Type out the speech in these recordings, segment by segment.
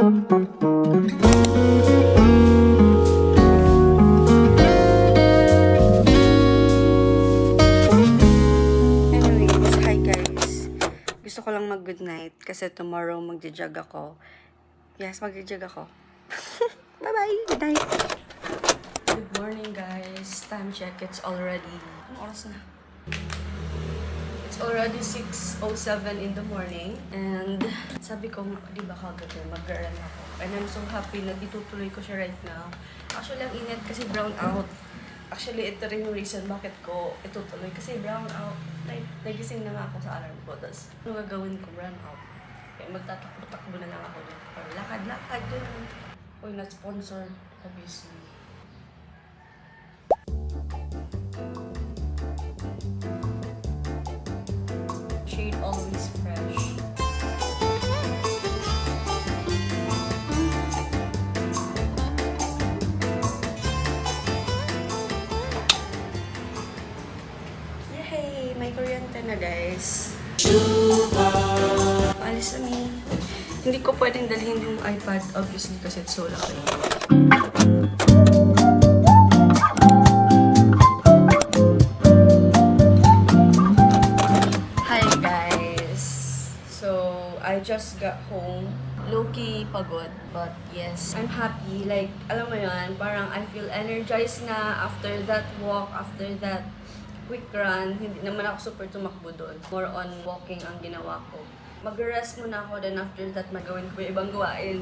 Anyways, hi guys. Gusto ko lang mag-good night kasi tomorrow magja-jog ako. Yes, magja-jog ako. Bye-bye! Good night! Good morning guys. Time check. It's already... Anong oras na? It's already 6:07 in the morning. And sabi ko, di ba kagabi, mag-run ako. And I'm so happy na itutuloy ko siya right now. Actually, ang init kasi brown out. Actually, ito rin yung reason bakit ko itutuloy. Kasi brown out. Like, nagising na nga ako sa alarm ko. Tapos, ano gagawin ko? Brown out. Kaya magtatakbo-takbo na lang ako dyan. Or lakad-lakad dyan. Uy, not sponsored, obviously. Shade always fresh. Yay! May kuryente na guys. Alis na mi. Hindi ko pwedeng dalhin yung iPad obviously kasi it's so laki. Hi guys! So, I just got home. Low-key pagod, but yes, I'm happy. Like, alam mo yun, parang I feel energized na after that walk, after that quick run. Hindi naman ako super tumakbo doon. More on walking ang ginawa ko. Mag-rest muna ako, then after that, magawin ko yung ibang gawain.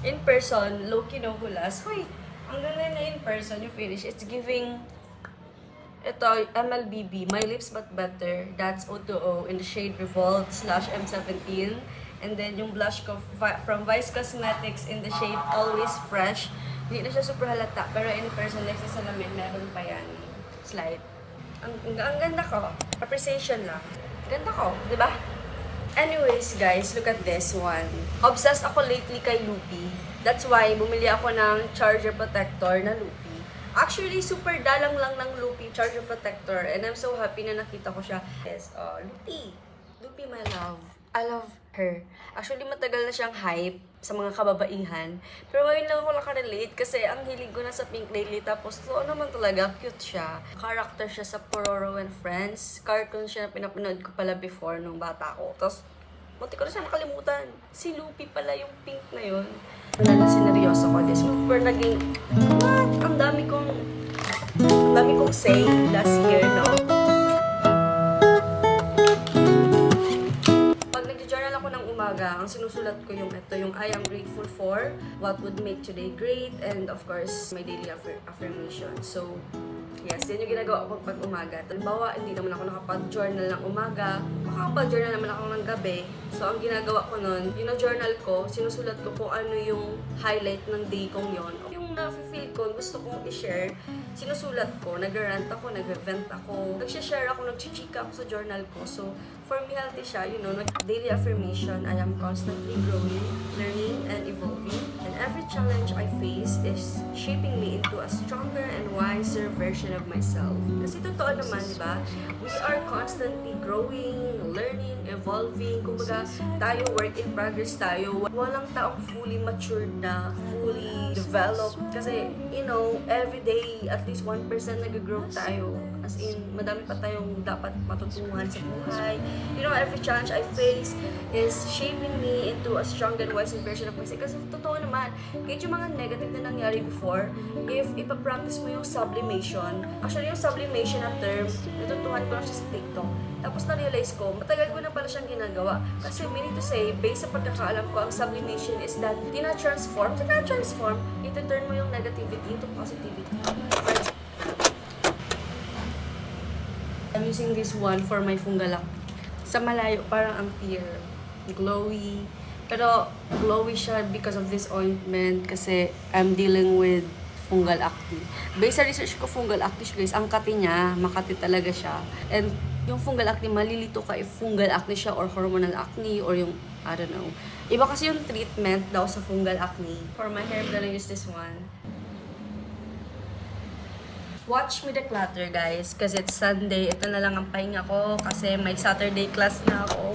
In person, low-key no hulas. Hoy, ang ganda na in person, yung finish. It's giving, ito, MLBB, My Lips But Better. That's O2O in the shade Revolt /M17. And then yung blush ko from Vice Cosmetics in the shade Always Fresh. Hindi na siya super halata, pero in person, like sa salamin, meron pa yan. Slide. Ang ganda ko. Appreciation lang. Ganda ko, di ba? Anyways, guys, look at this one. Obsessed ako lately kay Lupi. That's why, bumili ako ng charger protector na Lupi. Actually, super dalang lang ng Lupi charger protector. And I'm so happy na nakita ko siya. Yes, Lupi. Lupi, my love. I love her. Actually, matagal na siyang hype sa mga kababaihan. Pero ngayon lang ako nakarelate kasi ang hilig ko na sa pink lately. Tapos, naman talaga, cute siya. Character siya sa Pororo and Friends. Cartoon siya na pinapanood ko pala before nung bata ko. Tapos, munti ko na siya nakalimutan. Si Lupi pala yung pink na yun. Wala na sineryoso ko. This super naging, what? Ang dami kong say last year, no? Umaga, ang sinusulat ko yung ito, yung I am grateful for, what would make today great, and of course, my daily affirmation. So, yes, yan yung ginagawa ko pag umaga. Halimbawa, hindi naman ako nakapag-journal ng umaga, makakapag-journal naman ako ng gabi. So, ang ginagawa ko nun, yung journal ko, sinusulat ko kung ano yung highlight ng day kong yon. Yung na-feel ko, gusto kong i-share, sinusulat ko, nag-rant ako, nag-vent ako, nag-share ako, nag-chichika ako sa journal ko. So, for me, healthy siya, you know, daily affirmation, I am constantly growing, learning, and evolving. And every challenge I face is shaping me into a stronger and wiser version of myself. Kasi totoo naman, di ba? We are constantly growing, learning, evolving. Kumbaga, tayo, work in progress tayo. Walang taong fully matured na, fully developed. Kasi, you know, every day, at least 1% nag-grow tayo. As in, madami pa tayong dapat matutunan sa buhay. You know, every challenge I face is shaping me into a strong and wiser version of myself. Kasi totoo naman, kahit yung mga negative na nangyari before, if ipapractice mo yung sublimation, actually yung sublimation na term, natutuhan ko lang siya sa TikTok. Tapos na-realize ko, matagal ko na pala siyang ginagawa. Kasi meaning to say, based sa pagkakaalam ko, ang sublimation is that tina-transform, iti-turn mo yung negativity into positivity. I'm using this one for my fungalak. Sa malayo, parang ang clear. Glowy. Pero, glowy siya because of this ointment kasi I'm dealing with fungal acne. Based sa research ko, fungal acne siya, guys. Ang kati niya, makati talaga siya. And yung fungal acne, malilito ka if fungal acne siya or hormonal acne or yung, I don't know. Iba kasi yung treatment daw sa fungal acne. For my hair, I'm gonna use this one. Watch me declutter, guys, kasi it's Sunday. Ito na lang ang pahinga ko kasi may Saturday class na ako.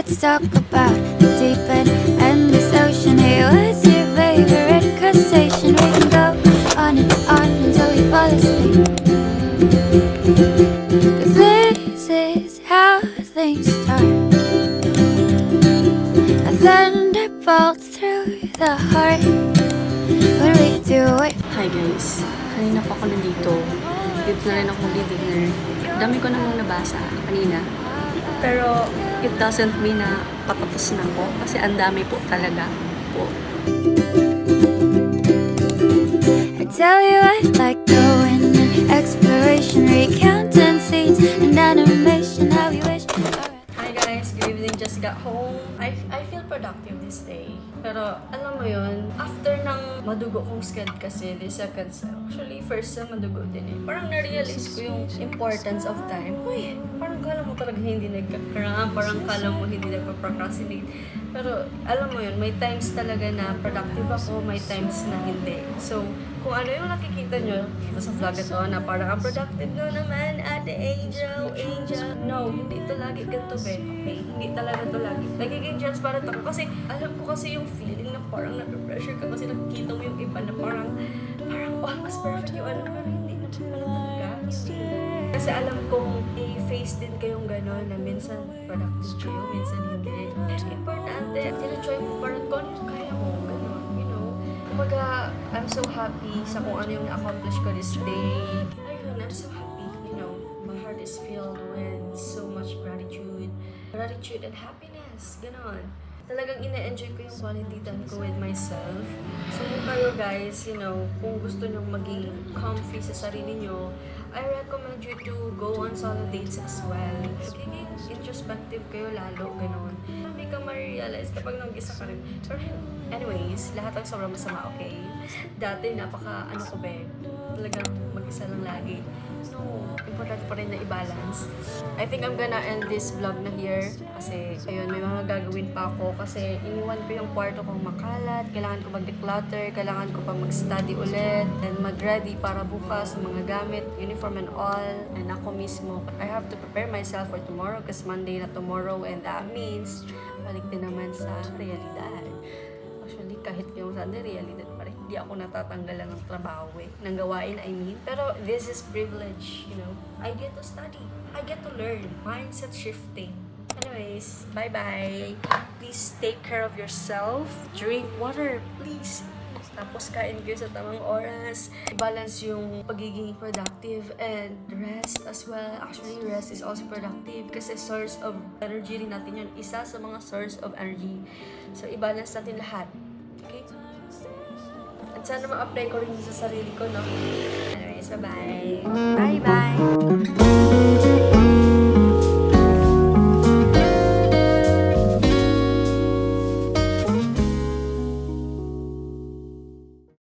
Let's talk about the deep and endless ocean. Hey, what's your favorite crustacean? We can go on and on until we fall asleep. 'Cause this is how things start. A thunderbolt through the heart. When we do it. Hi guys, kanina pa ako nandito. Dito na rin ako mag-dinner. Dami ko namang nabasa kanina. Pero it doesn't mean na patapos na ako kasi ang dami po talaga po. I tell you I like going exploration, recounting scenes and animation. How we wish. Hi guys, good evening. Just got home. I feel productive this day. Pero alam mo yun, after ng madugo kong sked kasi, the second sem, actually first sem madugo din eh. Parang na-realize ko yung importance of time. Uy, parang kala mo talaga hindi parang kala mo hindi nagpa-procrastinate. Pero alam mo yun, may times talaga na productive ako, may times na hindi. So, kung ano yung nakikita nyo dito sa vlog ito na parang ang productive no naman, Ate Angel. No, hindi ito lagi ganito, be. Okay? Hindi talaga ito lagi. Nagiging transparent ako kasi alam ko kasi yung feeling na parang na-pressure ka kasi nakikita mo yung iba na parang almost perfect yung ano, pero hindi naman pala talaga. Kasi alam kong i-face din kayong gano'n na minsan productive kayo, minsan hindi. Importante, tinatry mo parang kung ano yung kaya mo, gano'n, you know. Kumbaga, I'm so happy sa kung ano yung na-accomplish ko this day. Ayun, I'm so happy, you know. My heart is filled with so much gratitude and happiness, gano'n. Talagang ina-enjoy ko yung quality time ko with myself. So kung kayo guys, you know, kung gusto nyong maging comfy sa sarili nyo, I recommend you to go on solo dates as well. Magiging introspective kayo lalo, gano'n. Marami kang ma-realize kapag nag-isa ka rin. Pero anyways, lahat ang sobrang masama, okay? Dati ano ko be, talagang mag-isa lang lagi. No, important pa rin na i-balance. I think I'm gonna end this vlog na here kasi ayun, may mga gagawin pa ako kasi iniwan ko yung kwarto kong makalat, kailangan ko mag-declutter, kailangan ko pa mag-study ulit and mag-ready para bukas ng mga gamit, uniform and all, and ako mismo. I have to prepare myself for tomorrow kasi Monday na tomorrow and that means balik din naman sa realidad. Actually, kahit yung Sunday, realidad pa rin. Hindi ako natatanggalan ng trabaho ng gawain, I mean. Pero this is privilege, you know. I get to study. I get to learn. Mindset shifting. Anyways, bye-bye. Please take care of yourself. Drink water, please. Tapos kain kayo sa tamang oras. Balance yung pagiging productive and rest as well. Actually, rest is also productive kasi source of energy rin natin yun. Isa sa mga source of energy. So, i-balance natin lahat. Okay? At sana ma-apply ko rin sa sarili ko, no? Anyways, bye-bye. Bye-bye!